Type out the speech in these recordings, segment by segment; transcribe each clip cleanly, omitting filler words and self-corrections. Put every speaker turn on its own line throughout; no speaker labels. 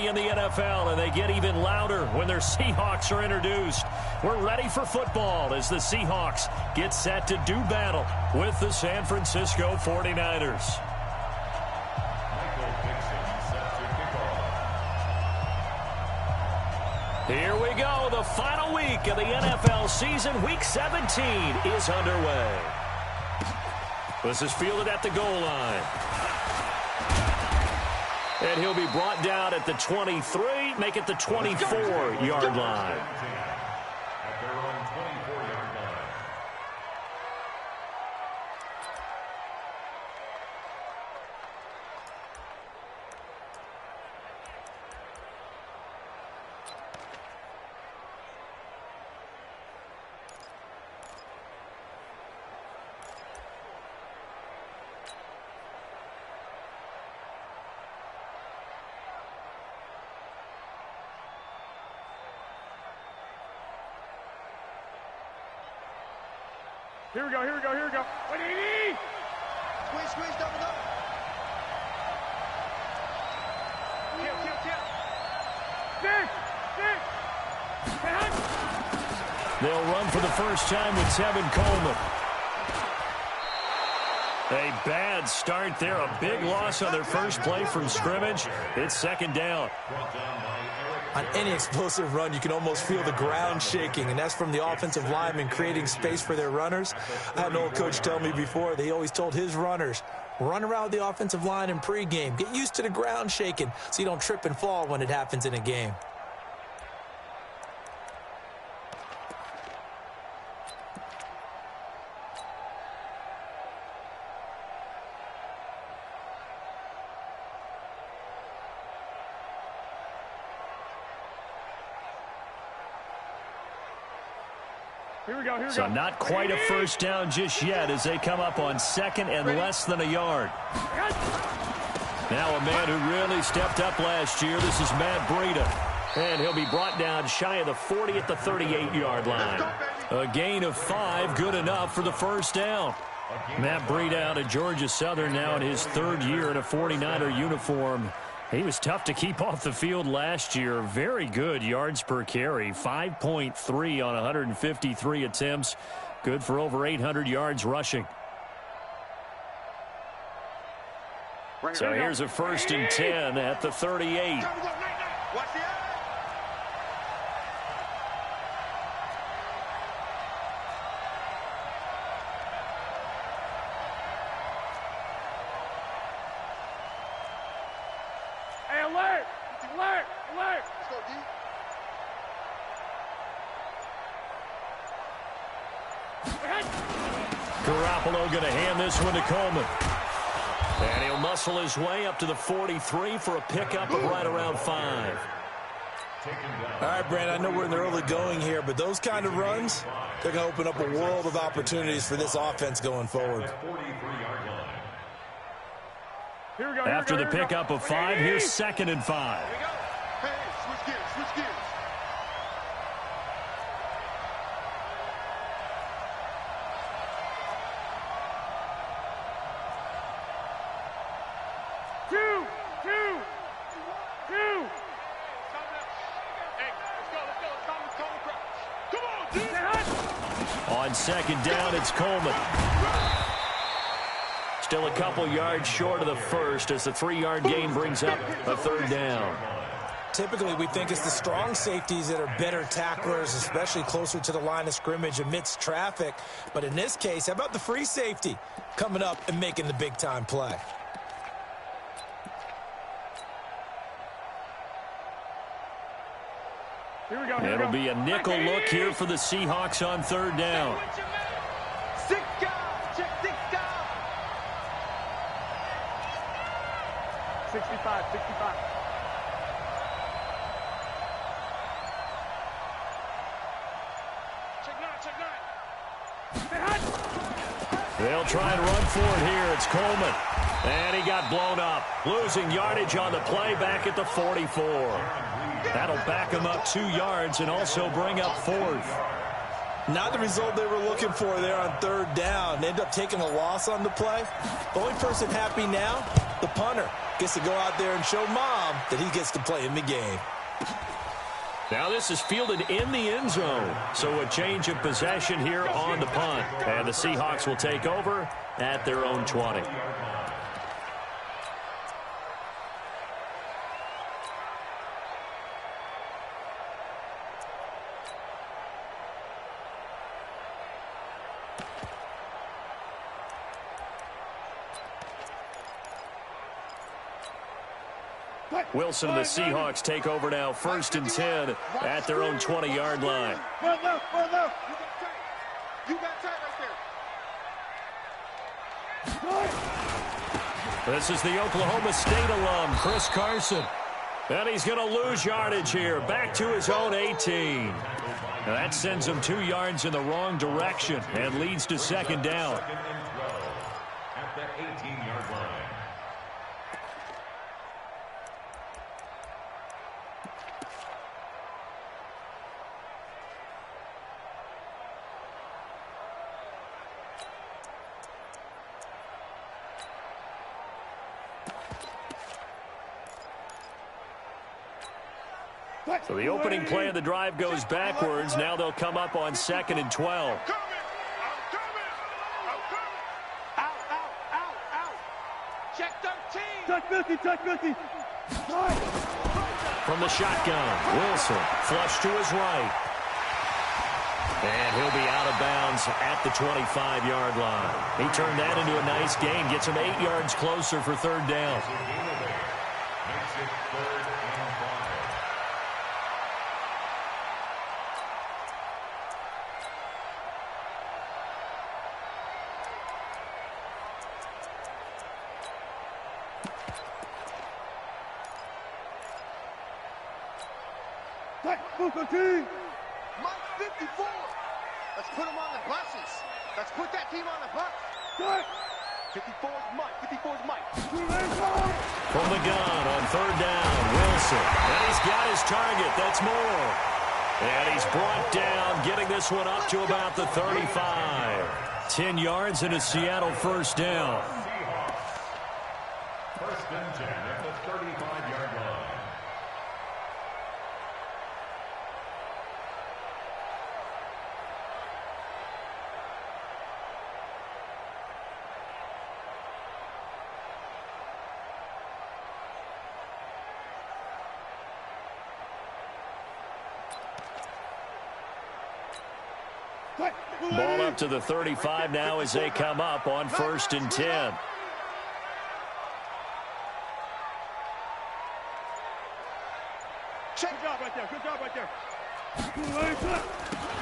in the NFL, and they get even louder when their Seahawks are introduced. We're ready for football as the Seahawks get set to do battle with the San Francisco 49ers. Here we go. The final week of the NFL season. Week 17 is underway. This is fielded at the goal line. And he'll be brought down at the 23, make it the 24-yard line.
Here we go, here we go, here we go. What do you need? Squeeze, double up. Kill. Six.
They'll run for the first time with Tevin Coleman. A bad start there. A big loss on their first play from scrimmage. It's second down.
On any explosive run, you can almost feel the ground shaking, and that's from the offensive linemen creating space for their runners. I had an old coach tell me before, he always told his runners, run around the offensive line in pregame. Get used to the ground shaking so you don't trip and fall when it happens in a game.
So not quite a first down just yet as they come up on second and less than a yard. Now a man who really stepped up last year. This is Matt Breida. And he'll be brought down shy of the 40 at the 38-yard line. A gain of 5, good enough for the first down. Matt Breida out of Georgia Southern now in his third year in a 49er uniform. He was tough to keep off the field last year. Very good yards per carry. 5.3 on 153 attempts. Good for over 800 yards rushing. So here's a 1st and 10 at the 38. Garoppolo going to hand this one to Coleman. And he'll muscle his way up to the 43 for a pickup of right around 5.
All right, Brand, I know we're in the early going here, but those kind of runs, they're going to open up a world of opportunities for this offense going forward.
After the pickup of 5, here's 2nd and 5.
Hey, switch gears.
On 2nd down, it's Coleman. Still a couple yards short of the first as the 3-yard gain brings up a 3rd down.
Typically, we think it's the strong safeties that are better tacklers, especially closer to the line of scrimmage amidst traffic. But in this case, how about the free safety coming up and making the big-time play?
It'll be a nickel look here for the Seahawks on 3rd down.
65.
They'll try and run for it here. It's Coleman. And he got blown up. Losing yardage on the play back at the 44. That'll back him up 2 yards and also bring up 4th.
Not the result they were looking for there on 3rd down. They end up taking a loss on the play. The only person happy now, the punter. gets to go out there and show Mom that he gets to play in the game.
Now this is fielded in the end zone. So a change of possession here on the punt. And the Seahawks will take over at their own 20. Wilson and the Seahawks take over now, 1st and 10 at their own 20-yard line.
You got tight right there.
This is the Oklahoma State alum, Chris Carson. And he's going to lose yardage here, back to his own 18. Now that sends him 2 yards in the wrong direction and leads to 2nd down.
At the 18-yard line.
So the opening play of the drive goes backwards. Now they'll come up on 2nd and 12.
I'm coming. Out. Check 13. Check 50.
From the shotgun, Wilson flush to his right. And he'll be out of bounds at the 25-yard line. He turned that into a nice gain, gets him 8 yards closer for 3rd down.
Makes it 3rd and 5.
Mike 54. Let's put him on the buses. Let's put that team on the bus. 54's Mike.
From the gun on 3rd down, Wilson. And he's got his target. That's Moore. And he's brought down, getting this one up to about the 35. 10 yards and a Seattle 1st down.
1st and 10 at the 35-yard line.
Ball up to the 35 now as they come up on 1st and 10.
Good job right there.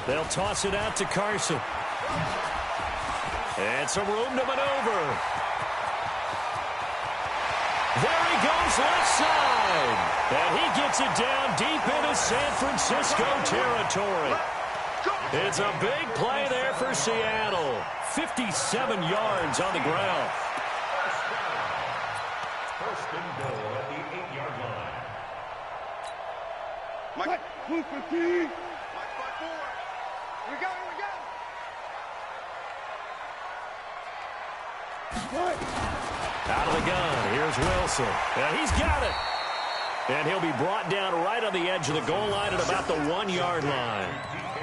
They'll toss it out to Carson. And some room to maneuver. There he goes, left side. And he gets it down deep into San Francisco territory. It's a big play there for Seattle. 57 yards on the ground.
1st and goal at the 8-yard line.
Mike 5-4. Here we go.
Out of the gun, here's Wilson. And he's got it. And he'll be brought down right on the edge of the goal line at about the 1-yard line.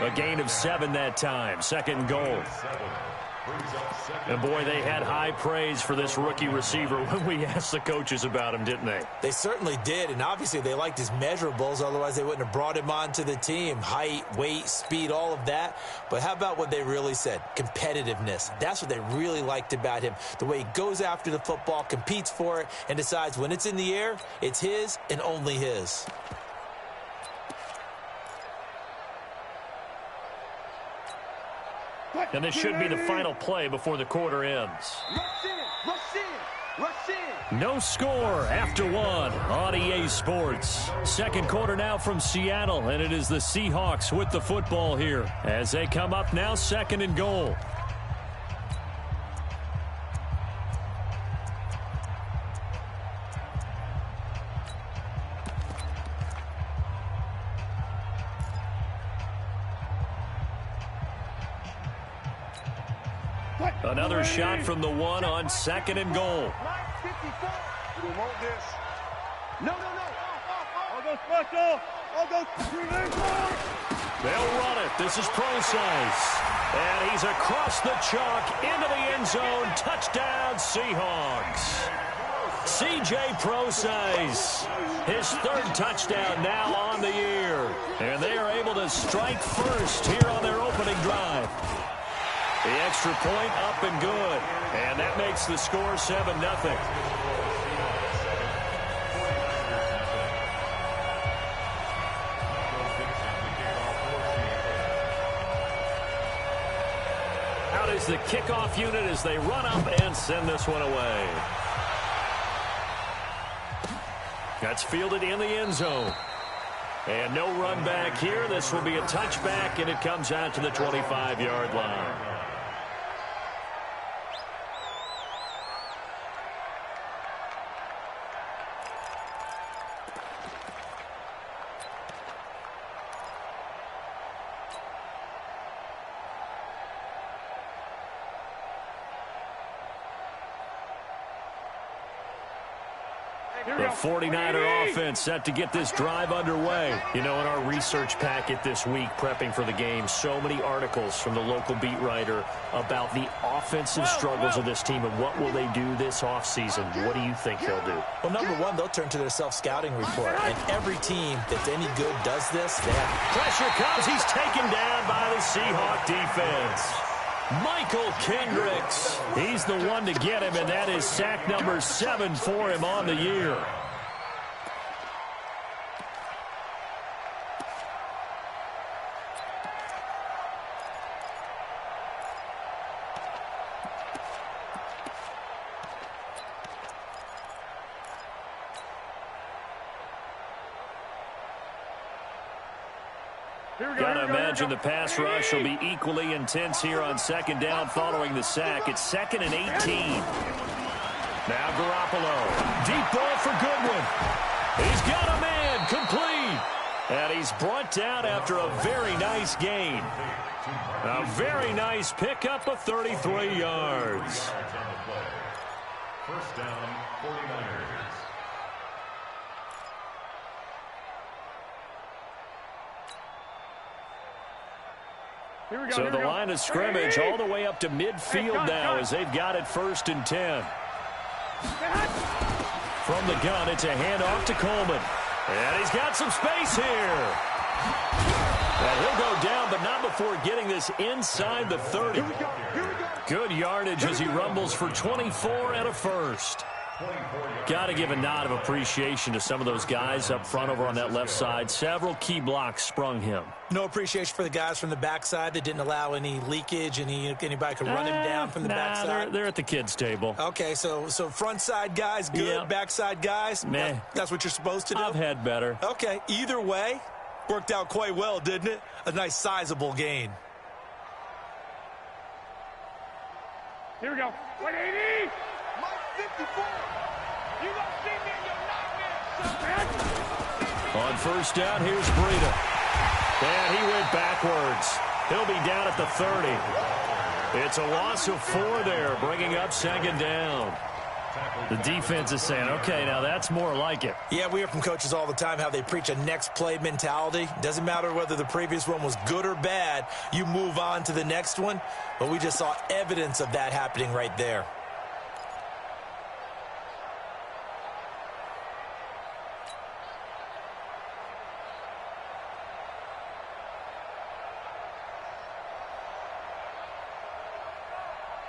A gain of 7 that time. 2nd goal. And boy, they had high praise for this rookie receiver when we asked the coaches about him, didn't they?
They certainly did, and obviously they liked his measurables. Otherwise, they wouldn't have brought him onto the team. Height, weight, speed, all of that. But how about what they really said? Competitiveness. That's what they really liked about him. The way he goes after the football, competes for it, and decides when it's in the air, it's his and only his.
And this should be the final play before the quarter ends.
Rush in.
No score after 1 on EA Sports. 2nd quarter now from Seattle, and it is the Seahawks with the football here as they come up now 2nd and goal. Another shot from the 1 on 2nd and goal.
this. No.
I'll go special. I'll go
They'll run it. This is Procise. And he's across the chalk into the end zone. Touchdown, Seahawks. C.J. Procise, his third touchdown now on the year. And they are able to strike first here on their opening drive. The extra point up and good. And that makes the score 7-0. Out is the kickoff unit as they run up and send this one away. That's fielded in the end zone. And no run back here. This will be a touchback, and it comes out to the 25-yard line. The 49er offense set to get this drive underway. You know, in our research packet this week, prepping for the game, so many articles from the local beat writer about the offensive struggles of this team and what will they do this offseason. What do you think they'll do?
Well, number one, they'll turn to their self-scouting report. And every team that's any good does this.
Pressure comes. He's taken down by the Seahawk defense. Michael Kendricks, he's the one to get him, and that is sack number 7 for him on the year. Gotta imagine the pass rush will be equally intense here on second down following the sack. It's 2nd and 18. Now Garoppolo. Deep ball for Goodwin. He's got a man complete. And he's brought down after a very nice gain. A very nice pickup of 33 yards.
First down, 49ers.
So the line of scrimmage all the way up to midfield now as they've got it 1st and 10. From the gun, it's a handoff to Coleman. And he's got some space here. And he'll go down, but not before getting this inside the 30. Good yardage as he rumbles for 24 and a first. Got to give a nod of appreciation to some of those guys up front over on that left side. Several key blocks sprung him.
No appreciation for the guys from the backside that didn't allow any leakage, anybody could run him down from the backside.
They're at the kids' table.
Okay, so front side guys good,
yeah.
Backside guys,
meh.
That's what you're supposed to do?
I've had better.
Okay, either way, worked out quite well, didn't it? A nice sizable gain.
Here we go. 180.
Mike 54.
You gonna see me in your nightmares, son.
On first down, here's Breida. And he went backwards. He'll be down at the 30. It's a loss of 4 there, bringing up 2nd down. The defense is saying, okay, now that's more like it.
Yeah, we hear from coaches all the time how they preach a next play mentality. Doesn't matter whether the previous one was good or bad, you move on to the next one. But we just saw evidence of that happening right there.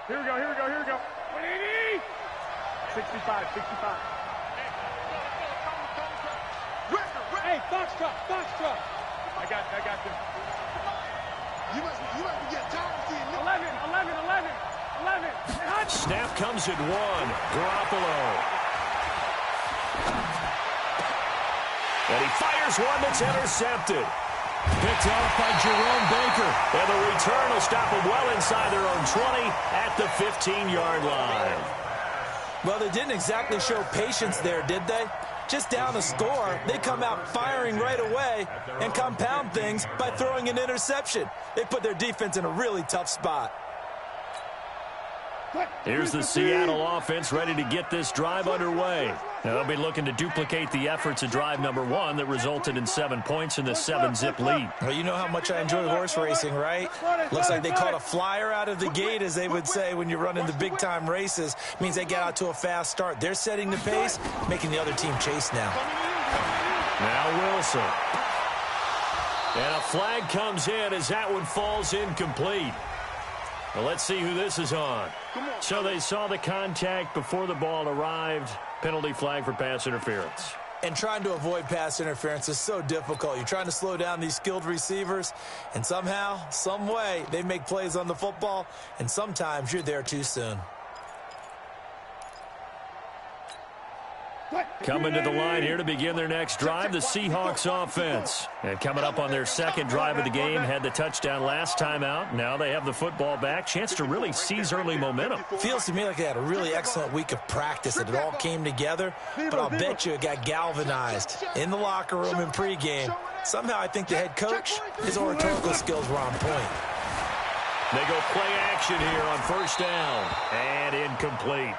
Here we go. 180. 65. Hey, Foxtrot. I got them.
You must be getting tired of seeing
11.
Snap comes at 1. Garoppolo. And he fires one that's intercepted. Picked off by Jerome Baker. And the return will stop them well inside their own 20 at the 15-yard line.
Well, they didn't exactly show patience there, did they? Just down a score, they come out firing right away and compound things by throwing an interception. They put their defense in a really tough spot.
Here's the Seattle offense ready to get this drive underway. Now, they'll be looking to duplicate the efforts of drive number 1 that resulted in 7 points in the 7-zip lead.
Well, you know how much I enjoy horse racing, right? Looks like they caught a flyer out of the gate, as they would say when you're running the big-time races. Means they get out to a fast start. They're setting the pace, making the other team chase now.
Now Wilson. And a flag comes in as that one falls incomplete. Well, let's see who this is on. So they saw the contact before the ball arrived. Penalty flag for pass interference.
And trying to avoid pass interference is so difficult. You're trying to slow down these skilled receivers, and somehow, some way, they make plays on the football, and sometimes you're there too soon.
Coming to the line here to begin their next drive, the Seahawks offense. And coming up on their second drive of the game, had the touchdown last time out. Now they have the football back. Chance to really seize early momentum.
Feels to me like they had a really excellent week of practice, and it all came together. But I'll bet you it got galvanized in the locker room in pregame. Somehow I think the head coach, his oratorical skills were on point.
They go play action here on first down. And incomplete.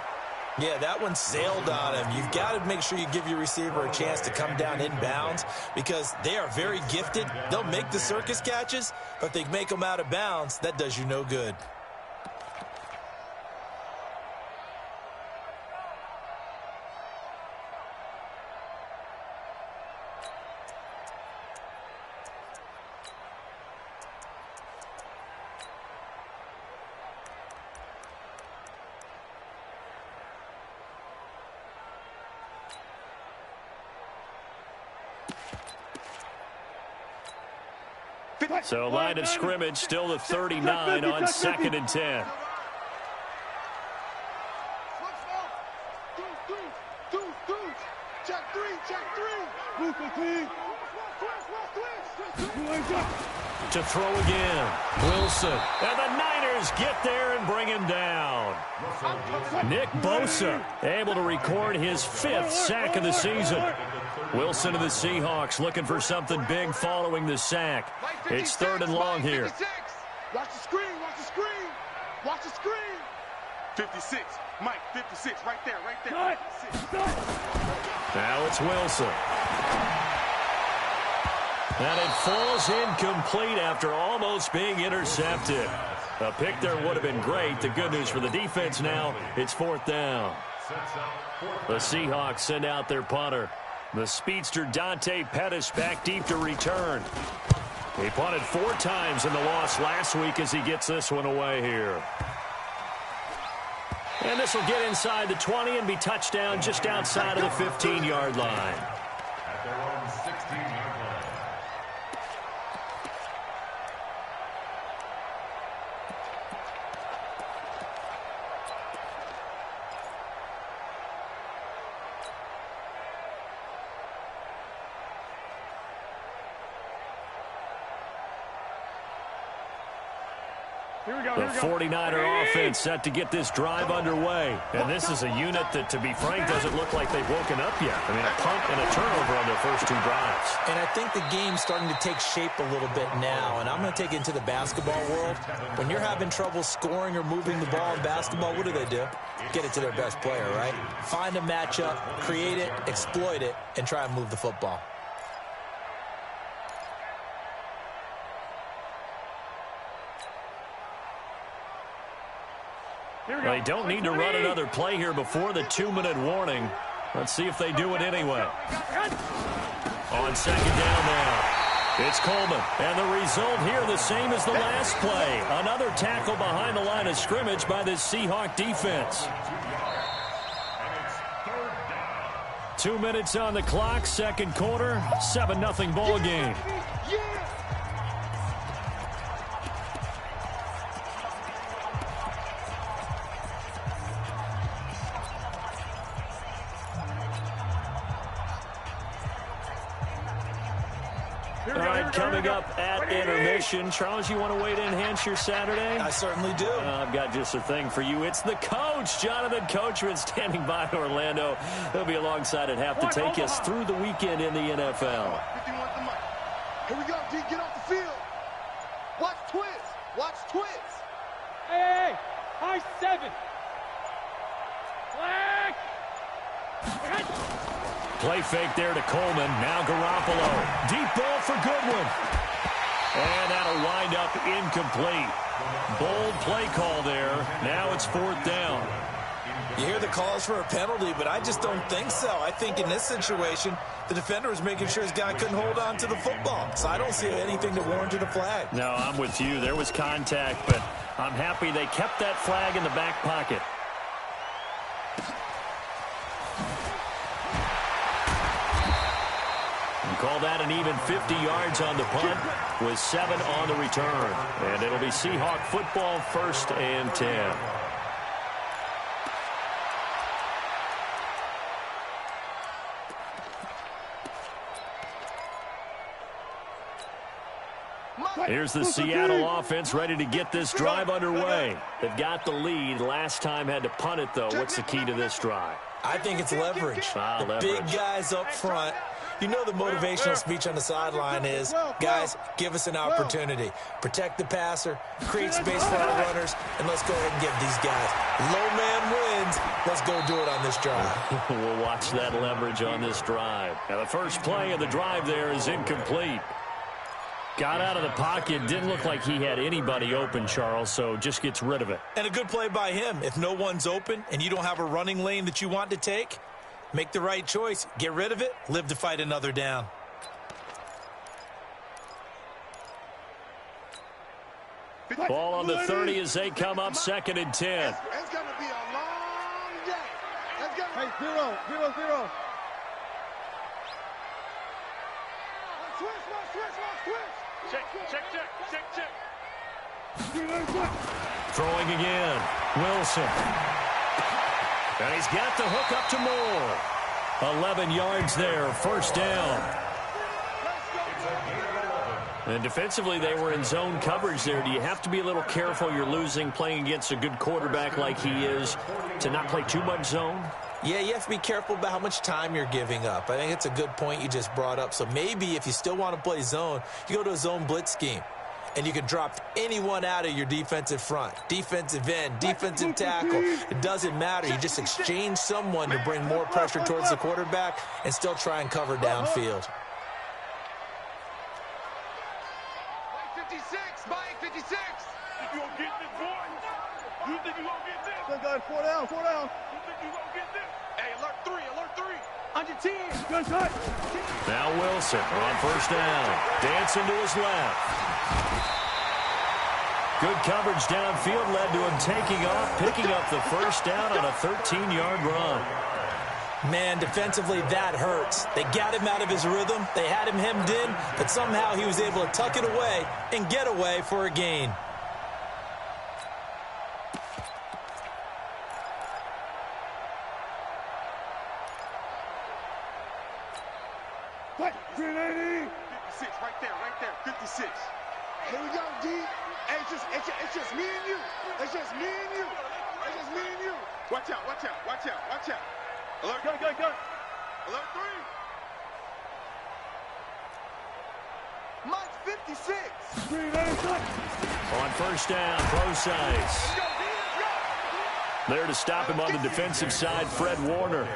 Yeah, that one sailed on him. You've got to make sure you give your receiver a chance to come down inbounds because they are very gifted. They'll make the circus catches, but if they make them out of bounds, that does you no good.
So line of scrimmage still the 39 on 2nd and 10. To throw again. Wilson. And the Niners get there and bring him down. Nick Bosa able to record his 5th sack of the season. Wilson of the Seahawks looking for something big following the sack. It's 3rd and long here.
Watch the screen, watch the screen, watch the screen. 56, Mike, 56, right there, right there. 56.
Now it's Wilson. And it falls incomplete after almost being intercepted. A pick there would have been great. The good news for the defense now, it's 4th down. The Seahawks send out their punter. The speedster Dante Pettis back deep to return. He punted 4 times in the loss last week as he gets this one away here. And this will get inside the 20 and be touchdown just outside of the 15-yard line.
At their own 16-yard line.
The 49er offense set to get this drive underway. And this is a unit that, to be frank, doesn't look like they've woken up yet. I mean, a punt and a turnover on their first 2 drives.
And I think the game's starting to take shape a little bit now. And I'm going to take it into the basketball world. When you're having trouble scoring or moving the ball in basketball, what do? Get it to their best player, right? Find a matchup, create it, exploit it, and try and move the football.
They don't need to run another play here before the 2-minute warning. Let's see if they do it anyway. On 2nd down now, it's Coleman. And the result here the same as the last play. Another tackle behind the line of scrimmage by this Seahawk defense. 2 minutes on the clock, 2nd quarter, 7-0 ball game. All right, coming up at intermission. Charles, you want to wait to enhance your Saturday?
I certainly do.
I've got just a thing for you. It's the coach, Jonathan Coachman, standing by in Orlando. He'll be alongside at half to take us through the weekend in the NFL.
Here we go, D. Get off the field. Watch twins. Watch twins.
Hey, high 7.
Play fake there to Coleman. Now Garoppolo. Deep ball for Goodwin. And that'll wind up incomplete. Bold play call there. Now it's 4th down.
You hear the calls for a penalty, but I just don't think so. I think in this situation, the defender was making sure his guy couldn't hold on to the football. So I don't see anything that warranted a flag.
No, I'm with you. There was contact, but I'm happy they kept that flag in the back pocket. And call that an even 50 yards on the punt with 7 on the return. And it'll be Seahawk football, 1st and 10. Here's the Seattle offense ready to get this drive underway. They've got the lead. Last time had to punt it, though. What's the key to this drive?
I think it's leverage. The big guys up front. You know the motivational speech on the sideline is, guys, give us an opportunity. Protect the passer, create space for our runners, and let's go ahead and give these guys. Low man wins. Let's go do it on this drive.
We'll watch that leverage on this drive. Now, the first play of the drive there is incomplete. Got out of the pocket. Didn't look like he had anybody open, Charles, so just gets rid of it.
And a good play by him. If no one's open and you don't have a running lane that you want to take, make the right choice. Get rid of it. Live to fight another down.
Ball on the 30 as they come up 2nd and 10.
It's going to be a long day. Hey, 0-0-0.
Check.
Throwing again. Wilson. And he's got the hook up to Moore. 11 yards there. 1st down. And defensively, they were in zone coverage there. Do you have to be a little careful? You're losing playing against a good quarterback like he is to not play too much zone?
Yeah, you have to be careful about how much time you're giving up. I think it's a good point you just brought up. So maybe if you still want to play zone, you go to a zone blitz scheme. And you can drop anyone out of your defensive front. Defensive end, defensive tackle. It doesn't matter. You just exchange someone to bring more pressure towards the quarterback and still try and cover downfield.
Mike 56. Mike 56.
You gonna get this, boy? You think you gonna get this?
Good, good. 4 down.
You think you gonna get this?
Hey, alert 3. On your team.
Good shot.
Now Wilson on 1st down. Dancing to his left. Good coverage downfield led to him taking off, picking up the 1st down on a 13-yard run.
Man, defensively, that hurts. They got him out of his rhythm. They had him hemmed in, but somehow he was able to tuck it away and get away for a gain.
What? 380.
56, right there. 56. Here we go, D. Hey, it's just me and you. It's just me and you. Watch out. Alert.
Go.
Alert 3. Mike 56.
380.
On 1st down, Procise. There to stop him on the defensive side, Fred Warner.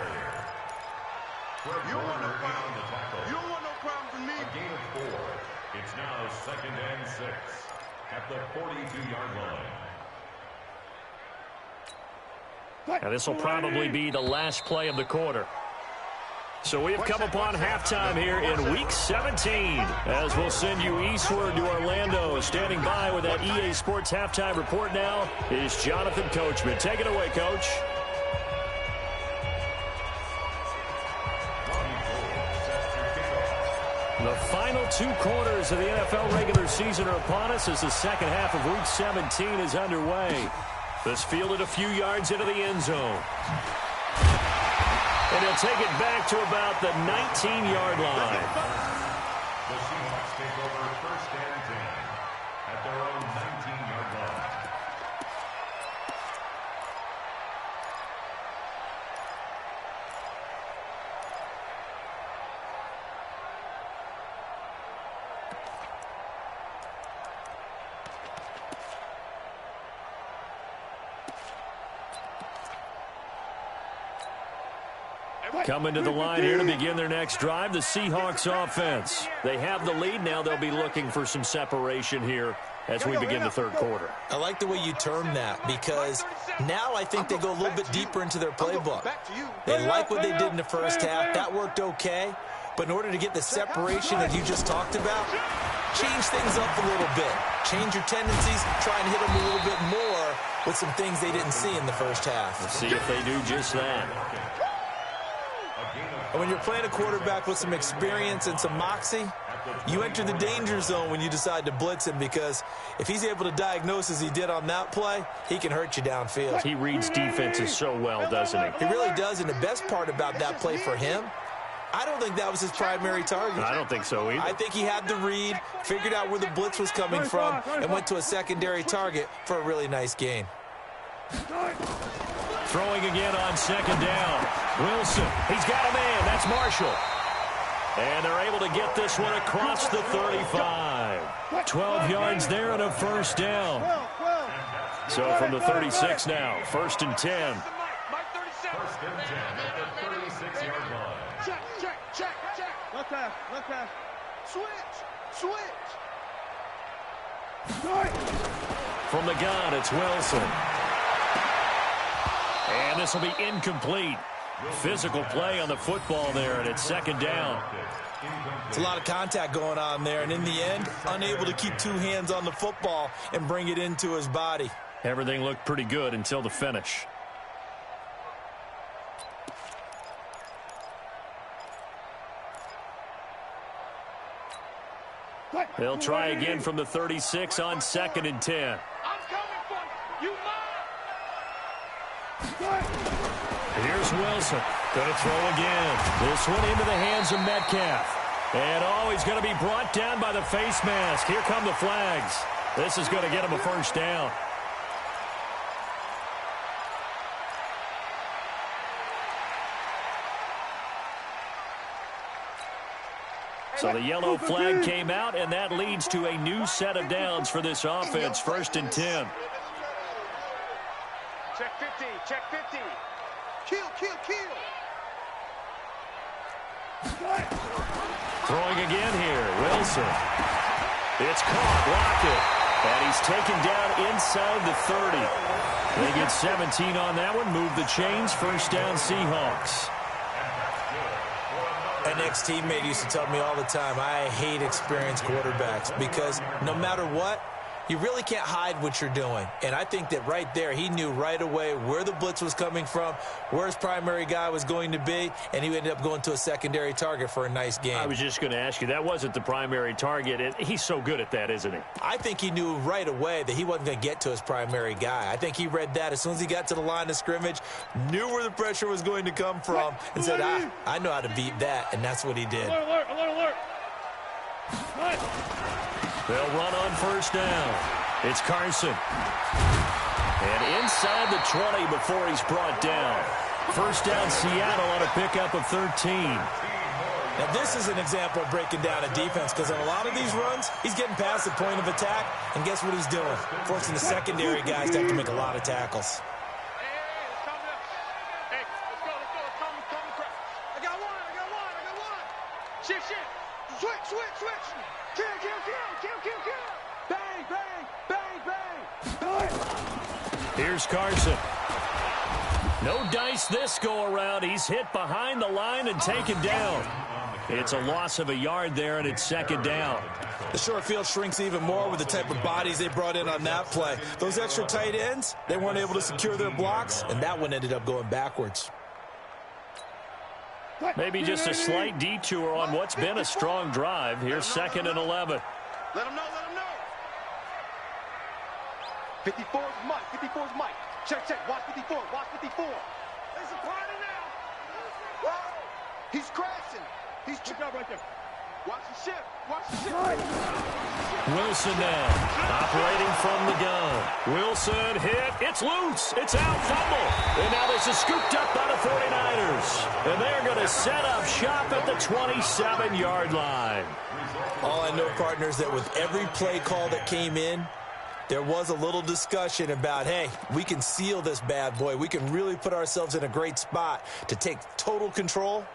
You don't want no problem from me.
A gain of 4. It's now 2nd and 6 at the 42-yard line.
Now this will probably be the last play of the quarter. So we have come upon halftime here in Week 17 as we'll send you eastward to Orlando. Standing by with that EA Sports halftime report now is Jonathan Coachman. Take it away, Coach. The final 2 quarters of the NFL regular season are upon us as the second half of Week 17 is underway. This fielded a few yards into the end zone. And he'll take it back to about the 19-yard line.
The Seahawks take over 1st and 10 at their own 19-yard line.
Coming to the line here to begin their next drive, the Seahawks offense. They have the lead. Now they'll be looking for some separation here as we begin the third quarter.
I like the way you term that, because now I think they go a little bit deeper into their playbook. They like what they did in the first half. That worked okay. But in order to get the separation that you just talked about, change things up a little bit. Change your tendencies, try and hit them a little bit more with some things they didn't see in the first half.
Let's see if they do just that.
And when you're playing a quarterback with some experience and some moxie, you enter the danger zone when you decide to blitz him, because if he's able to diagnose as he did on that play, he can hurt you downfield.
He reads defenses so well, doesn't he?
He really does, and the best part about that play for him, I don't think that was his primary target.
I don't think so either.
I think he had the read, figured out where the blitz was coming from, and went to a secondary target for a really nice gain.
Throwing again on second down. Wilson, he's got a man. That's Marshall. And they're able to get this one across the 35. 12 yards there and a first down. So from the 36 now, 1st and 10.
First and 10 at the 36-yard line.
Check. Left pass. Switch.
From the gun, it's Wilson. And this will be incomplete. Physical play on the football there, and it's second down.
It's a lot of contact going on there, and in the end, unable to keep two hands on the football and bring it into his body.
Everything looked pretty good until the finish. They'll try again from the 36 on 2nd and 10.
I'm coming for you. You mine.
Here's Wilson. Going to throw again. This one into the hands of Metcalf. And he's going to be brought down by the face mask. Here come the flags. This is going to get him a first down. So the yellow flag came out, and that leads to a new set of downs for this offense. 1st and 10.
Check 50.
Kill.
Throwing again here, Wilson. It's caught, Lockett. And he's taken down inside the 30. They get 17 on that one, move the chains, first down Seahawks.
An ex-teammate used to tell me all the time, I hate experienced quarterbacks, because no matter what, you really can't hide what you're doing. And I think that right there, he knew right away where the blitz was coming from, where his primary guy was going to be, and he ended up going to a secondary target for a nice game.
I was just going to ask you, that wasn't the primary target. And he's so good at that, isn't he?
I think he knew right away that he wasn't going to get to his primary guy. I think he read that as soon as he got to the line of scrimmage, knew where the pressure was going to come from, and said, I know how to beat that, and that's what he did.
Alert.
They'll run on first down. It's Carson. And inside the 20 before he's brought down. First down Seattle on a pickup of 13.
Now this is an example of breaking down a defense, because on a lot of these runs, he's getting past the point of attack, and guess what he's doing? Forcing the secondary guys to have to make a lot of tackles.
Hey, let's go. Come. I got one. Shit.
Switch. Kill. Bang.
Here's Carson. No dice this go around. He's hit behind the line and taken down. It's a loss of a yard there, and it's second down.
The short field shrinks even more with the type of bodies they brought in on that play. Those extra tight ends, they weren't able to secure their blocks, and that one ended up going backwards.
Maybe just a slight detour on what's been a strong drive. Here's 2nd and 11.
Let him know. 54's Mike. Check. Watch 54. There's a party now. Whoa. He's crashing. He's up right there. Watch the ship.
Wilson now, operating from the gun. Wilson hit. It's loose. It's out. Fumble. And now this is scooped up by the 49ers. And they're going to set up shop at the 27-yard line.
All I know, partners, that with every play call that came in, There was a little discussion about, hey, we can seal this bad boy. We can really put ourselves in a great spot to take total control,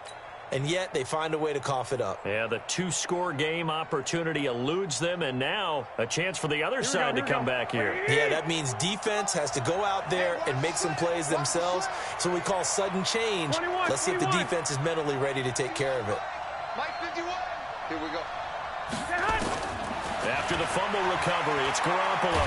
and yet they find a way to cough it up.
Yeah, the two-score game opportunity eludes them, and now a chance for the other side to come back here.
Yeah, that means defense has to go out there and make some plays themselves. So we call sudden change. Let's see if the defense is mentally ready to take care of it.
Mike 51. Here we go.
After the fumble recovery, it's Garoppolo.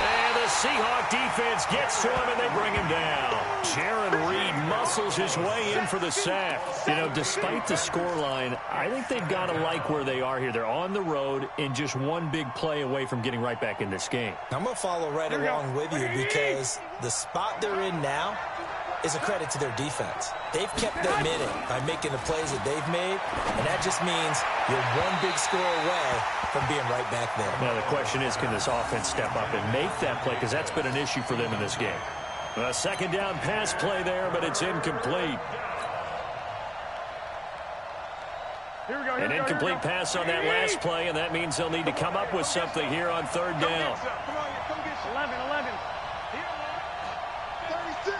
And the Seahawk defense gets to him, and they bring him down. Jaron Reed muscles his way in for the sack. You know, despite the scoreline, I think they've got to like where they are here. They're on the road and just one big play away from getting right back in this game.
I'm going to follow right along with you because the spot they're in now is a credit to their defense. They've kept them in it by making the plays that they've made, and that just means you're one big score away from being right back there.
Now, the question is, can this offense step up and make that play? Because that's been an issue for them in this game. A second down pass play there, but it's incomplete. An incomplete pass on that last play, and that means they'll need to come up with something here on third down.
11.
36.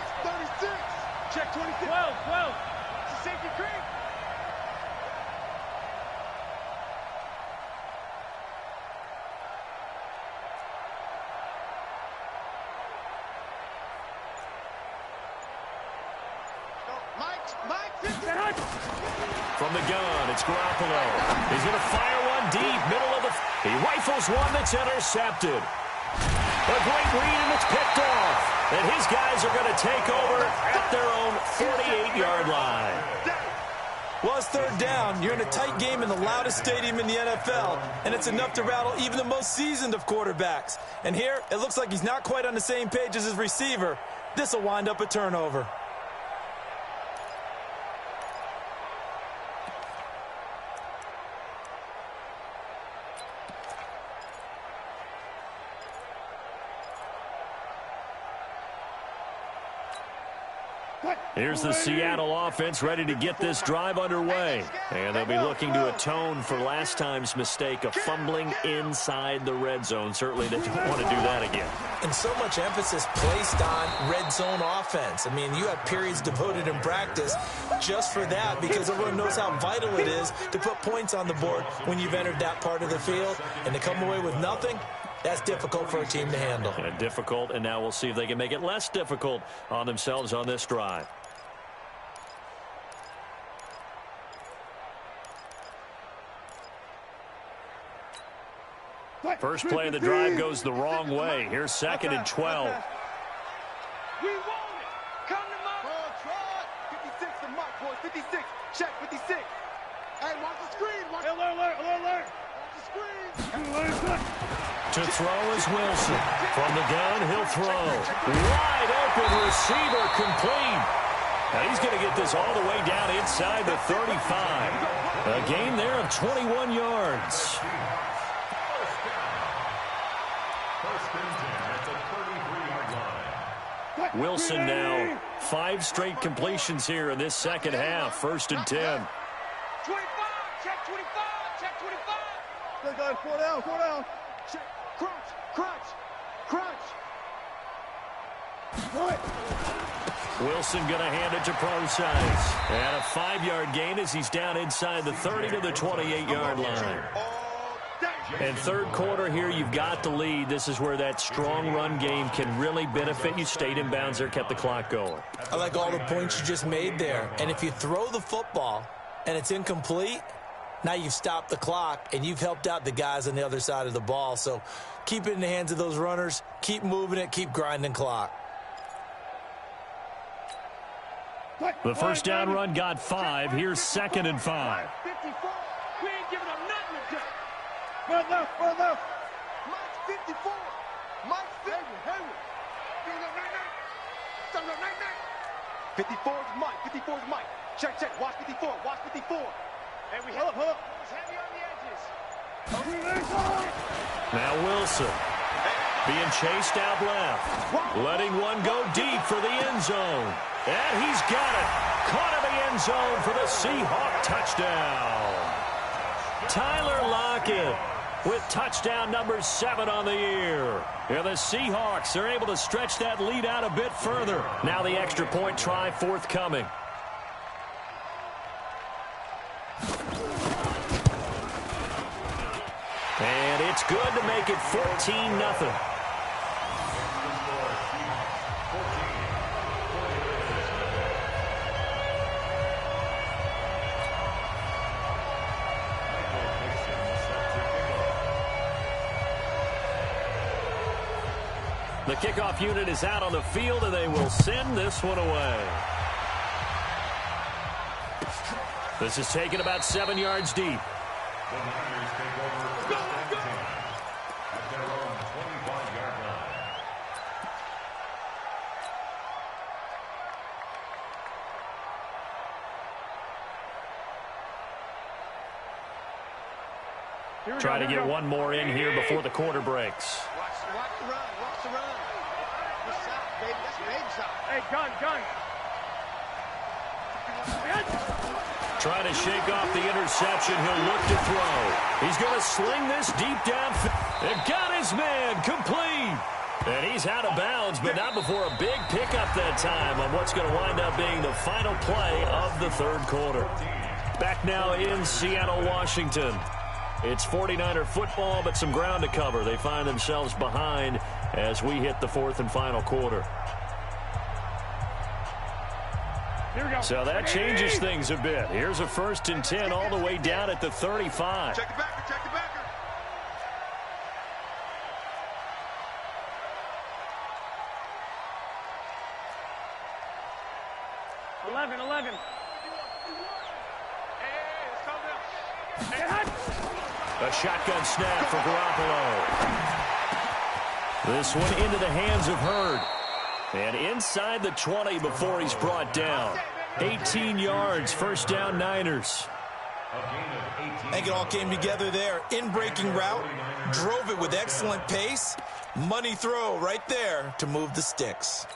Check 26.
12. It's a safety creek.
Mike 50.
From the gun, it's Garoppolo. He's going to fire one deep, middle of the... He rifles one that's intercepted. A great read, and it's picked off. And his guys are going to take over at their own 48-yard line.
Well, it's third down. You're in a tight game in the loudest stadium in the NFL, and it's enough to rattle even the most seasoned of quarterbacks. And here, it looks like he's not quite on the same page as his receiver. This will wind up a turnover.
Here's the Seattle offense ready to get this drive underway. And they'll be looking to atone for last time's mistake of fumbling inside the red zone. Certainly they don't want to do that again.
And so much emphasis placed on red zone offense. I mean, you have periods devoted in practice just for that because everyone knows how vital it is to put points on the board when you've entered that part of the field. And to come away with nothing, that's difficult for a team to handle.
Difficult, and now we'll see if they can make it less difficult on themselves on this drive. First play of the drive goes the wrong way. Here's 2nd and 12.
We want it. Come to Mike.
56 to Mike, boys. 56. Check 56. Hey, watch the screen.
Alert.
Watch the screen.
To throw is Wilson. From the gun, he'll throw. Wide open receiver complete. Now he's going to get this all the way down inside the 35. A gain there of 21 yards. Wilson now 5 straight completions here in this second half. 1st and 10.
25. Check 25. Check 25.
Good guys, 4 down. Check. Crunch.
Wilson going to hand it to Procise. And a 5-yard gain as he's down inside the 30 to the 28-yard line. And third quarter here, you've got the lead. This is where that strong run game can really benefit you. Stayed in bounds there, kept the clock going.
I like all the points you just made there. And if you throw the football and it's incomplete, now you've stopped the clock and you've helped out the guys on the other side of the ball. So keep it in the hands of those runners. Keep moving it. Keep grinding clock.
The first down run got 5. Here's 2nd and 5.
54. We ain't giving them nothing to do.
Further. Mike's 54. Mike's 50. Hayward. 54 is Mike. Check. Watch 54.
Hey, we hold up. It's heavy on the edges.
Now Wilson being chased out left. Letting one go deep for the end zone. And he's got it. Caught in the end zone for the Seahawk touchdown. Tyler Lockett with touchdown number 7 on the year. Yeah, the Seahawks are able to stretch that lead out a bit further. Now the extra point try forthcoming. And it's good to make it 14-0. The kickoff unit is out on the field, and they will send this one away. This is taken about 7 yards deep.
The Niners take over first and 10 at their own 25-yard line.
Try to get one more in here before the quarter breaks.
Watch the run. Watch the run. That's side, baby. That's baby side.
Hey, gun.
Trying to shake off the interception. He'll look to throw. He's going to sling this deep down. It got his man complete. And he's out of bounds, but not before a big pickup that time on what's going to wind up being the final play of the third quarter. Back now in Seattle, Washington. It's 49er football, but some ground to cover. They find themselves behind as we hit the fourth and final quarter.
Here we go.
So that changes things a bit. Here's a 1st and 10 all the way down at the 35.
Check the backer. Check the backer.
11.
A shotgun snap for Garoppolo. This one into the hands of Hurd. And inside the 20 before he's brought down. 18 yards, first down Niners.
I think it all came together there. In-breaking route, drove it with excellent pace. Money throw right there to move the sticks.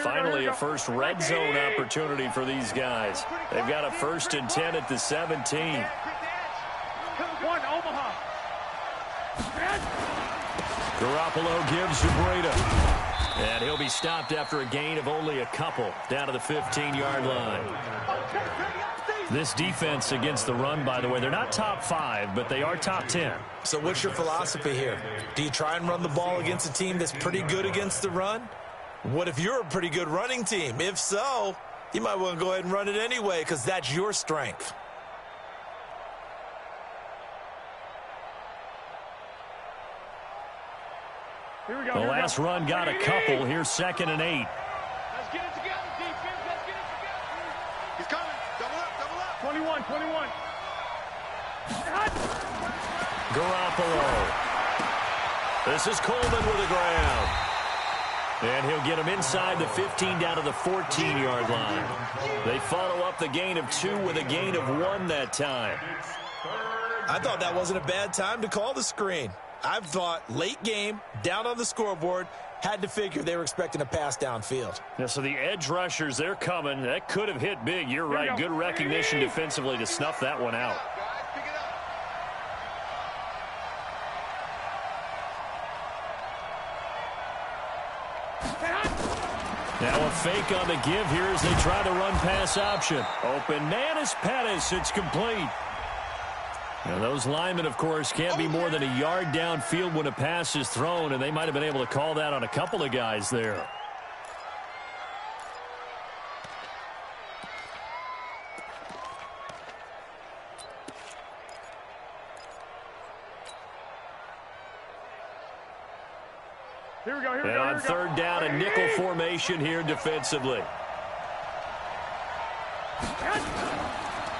Finally, a first red zone opportunity for these guys. They've got a 1st and 10 at the 17.
One, Omaha.
Garoppolo gives to Breida. And he'll be stopped after a gain of only a couple down to the 15-yard line. This defense against the run, by the way, they're not top 5, but they are top 10.
So what's your philosophy here? Do you try and run the ball against a team that's pretty good against the run? What if you're a pretty good running team? If so, you might want to go ahead and run it anyway because that's your strength.
Here we go.
The last run got a couple. Here's 2nd and 8.
Let's get it together, defense. Let's get it together.
He's coming. Double up.
21.
Garoppolo. This is Coleman with the ground. And he'll get him inside the 15 down to the 14-yard line. They follow up the gain of 2 with a gain of 1 that time.
I thought that wasn't a bad time to call the screen. I've thought late game, down on the scoreboard, had to figure they were expecting a pass downfield.
Yeah, so the edge rushers, they're coming. That could have hit big. You're right. Good recognition defensively to snuff that one out. Now a fake on the give here as they try to run pass option. Open man is Pettis. It's complete. Now those linemen, of course, can't be more than a yard downfield when a pass is thrown, and they might have been able to call that on a couple of guys there.
Here we go.
And on 3rd down, a nickel formation here defensively.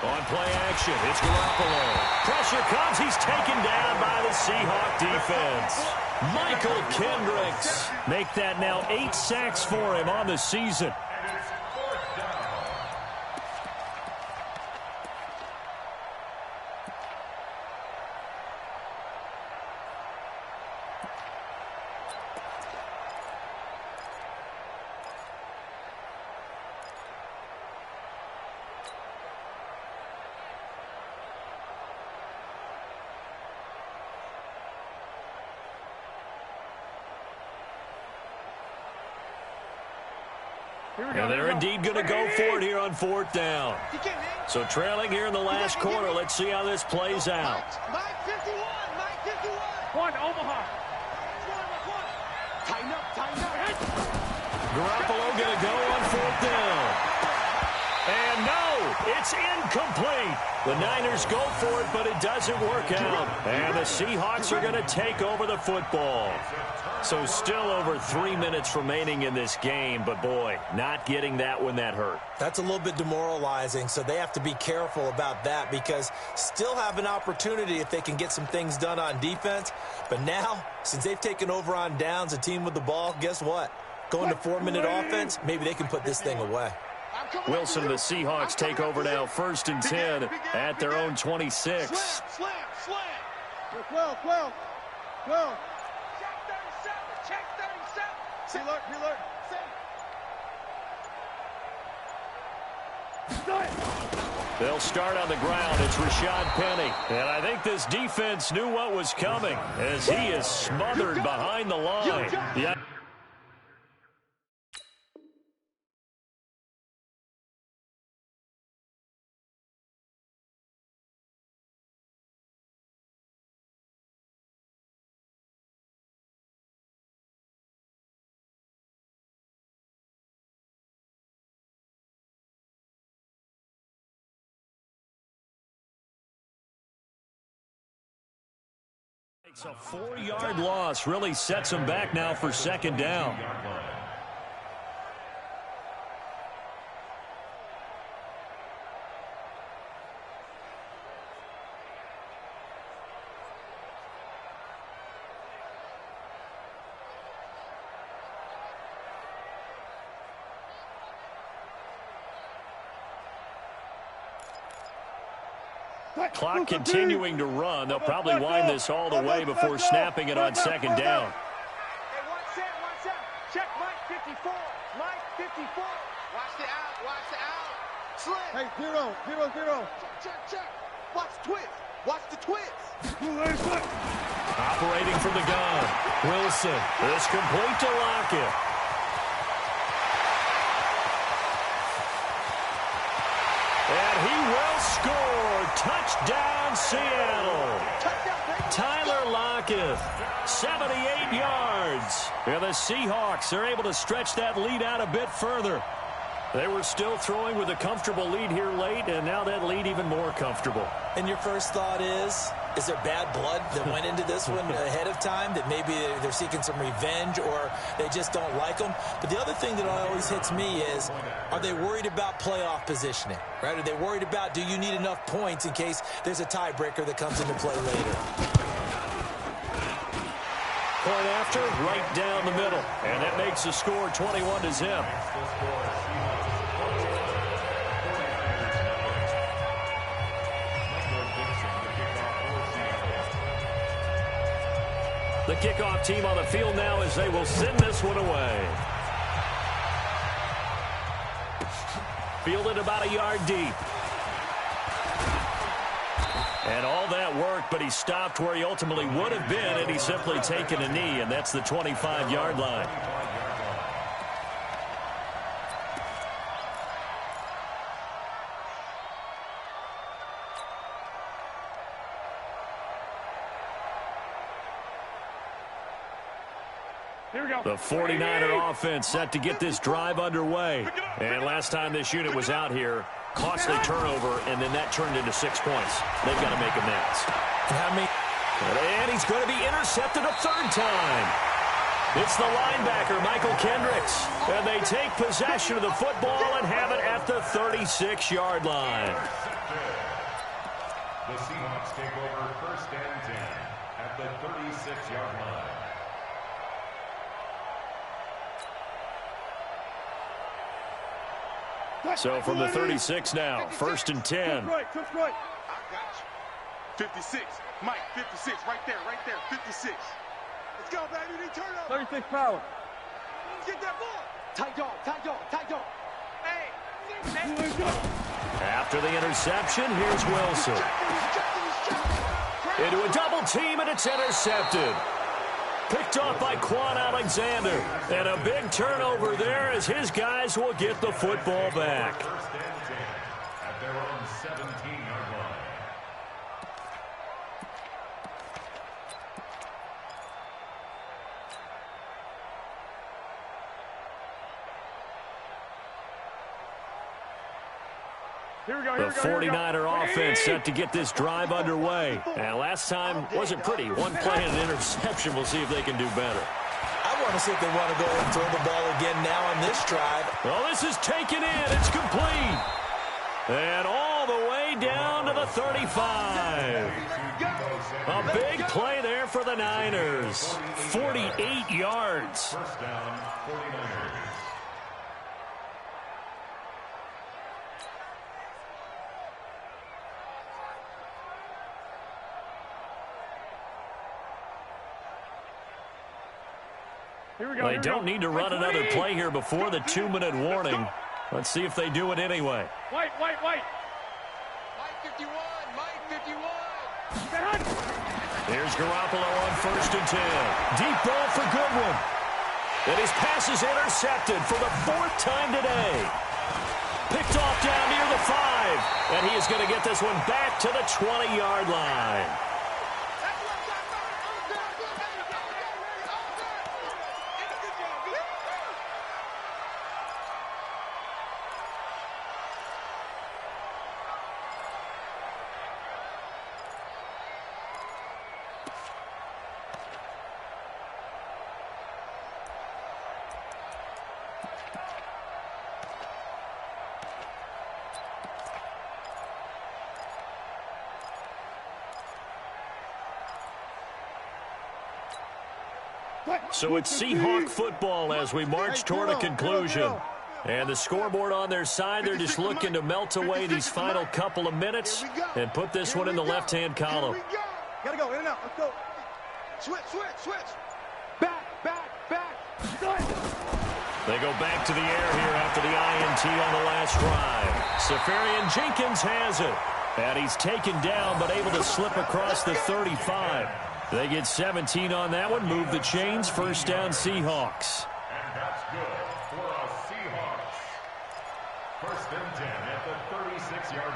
On play action, it's Garoppolo. Pressure comes. He's taken down by the Seahawk defense. Michael Kendricks. Make that now 8 sacks for him on the season. And they're indeed going to go for it here on 4th down. So trailing here in the last quarter. Let's see how this plays out.
Mike 51. Mike 51. One, Omaha. Tighten up, tighten up.
Garoppolo going to go on 4th down. And no, it's incomplete. The Niners go for it, but it doesn't work out. And the Seahawks are going to take over the football. So still over 3 minutes remaining in this game, but boy, not getting that when that hurt.
That's a little bit demoralizing, so they have to be careful about that because still have an opportunity if they can get some things done on defense. But now, since they've taken over on downs, a team with the ball, guess what? Going to 4-minute offense, maybe they can put this thing away.
Wilson and the Seahawks take over now, 1st and 10 at their own 26.
Slam. 12.
Check 37.
Reload.
They'll start on the ground. It's Rashad Penny. And I think this defense knew what was coming as he is smothered behind the line. Yeah. It's a 4-yard loss. Really sets them back now for 2nd down. Clock continuing to run. They'll probably wind this all the way before snapping it on 2nd down.
Hey, one set. Check Mike 54. Mike 54. Watch the out. Slim.
Hey, zero.
Check. Watch the twist.
Operating from the gun. Wilson. This complete to Lockett. And he will score. Touchdown, Seattle. Tyler Lockett, 78 yards. And the Seahawks are able to stretch that lead out a bit further. They were still throwing with a comfortable lead here late, and now that lead even more comfortable.
And your first thought is there bad blood that went into this one ahead of time, that maybe they're seeking some revenge or they just don't like them? But the other thing that always hits me is, are they worried about playoff positioning, right? Are they worried about, do you need enough points in case there's a tiebreaker that comes into play later?
Point after, right down the middle. And that makes the score 21-0. The kickoff team on the field now as they will send this one away. Fielded about a yard deep. And all that worked, but he stopped where he ultimately would have been had he simply taken a knee, and that's the 25-yard line. The 49er offense set to get this drive underway. And last time this unit was out here, costly turnover, and then that turned into 6 points. They've got to make amends. And he's going to be intercepted a 3rd time. It's the linebacker, Michael Kendricks. And they take possession of the football and have it at the 36-yard line.
The Seahawks take over 1st and 10 at the 36-yard line.
So from the 36 now, 1st and 10.
Right. I got you. 56. Mike, 56. Right there. 56. Let's go, baby. They turn up.
36 power.
Get that ball.
Tight dog. Hey.
After the interception, here's Wilson. Into a double team, and it's intercepted. Picked off by Quan Alexander. And a big turnover there as his guys will get the football back.
First and 10 at their own 17-yard line.
The 49er offense set to get this drive underway. And last time wasn't pretty. One play and an interception. We'll see if they can do better.
I want to see if they want to go and throw the ball again now on this drive.
Well, this is taken in. It's complete. And all the way down to the 35. A big play there for the Niners. 48 yards.
First down, 49ers.
They don't need to run another play here before the 2-minute warning. Let's see if they do it anyway.
White. Mike 51. Mike 51.
Here's Garoppolo on 1st and 10. Deep ball for Goodwin. And his pass is intercepted for the 4th time today. Picked off down near the 5. And he is going to get this one back to the 20-yard line. So it's Seahawk football as we march toward a conclusion. And the scoreboard on their side, they're just looking to melt away these final couple of minutes and put this one in the left-hand column.
Gotta go, in and out, let's go. Switch. Back.
They go back to the air here after the INT on the last drive. Safarian Jenkins has it. And he's taken down but able to slip across the 35. They get 17 on that one, move the chains, first down Seahawks.
And that's good for our Seahawks. First and 10 at the 36-yard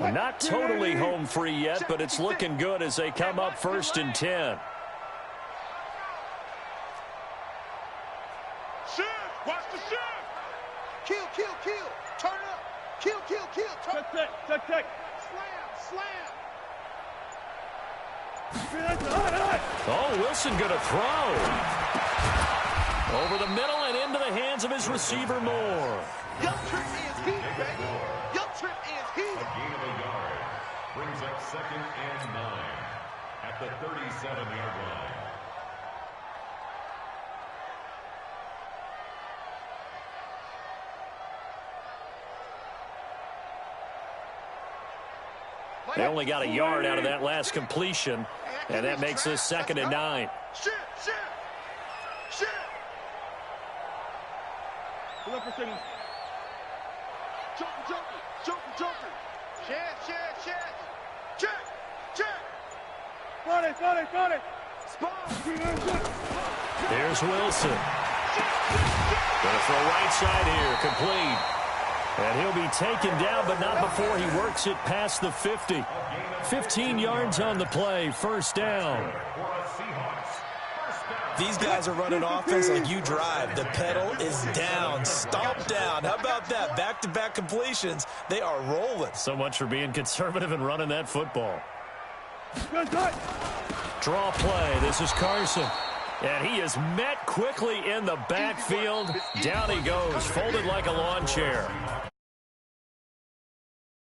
line.
Not totally home free yet, but it's looking good as they come up 1st and 10.
Watch the shift.
Kill. Turn up. Kill. Turn up. Check. Slam.
Oh, Wilson going to throw. Over the middle and into the hands of his receiver, Moore.
Young Trip is heat, baby. Young Trip is heat.
A gain of a yard brings up 2nd and 9 at the 37-yard line.
They only got a yard out of that last completion, and that makes this 2nd and 9.
Shift.
Pull up for signal. Jumping. Check. Got it. Spot.
Here's Wilson. Gonna throw right side here, complete. And he'll be taken down, but not before he works it past the 50. 15 yards on the play, first down.
These guys are running offense like you drive. The pedal is down, stomp down. How about that? Back-to-back completions. They are rolling.
So much for being conservative and running that football. Draw play. This is Carson. And he is met quickly in the backfield. Down he goes, folded like a lawn chair.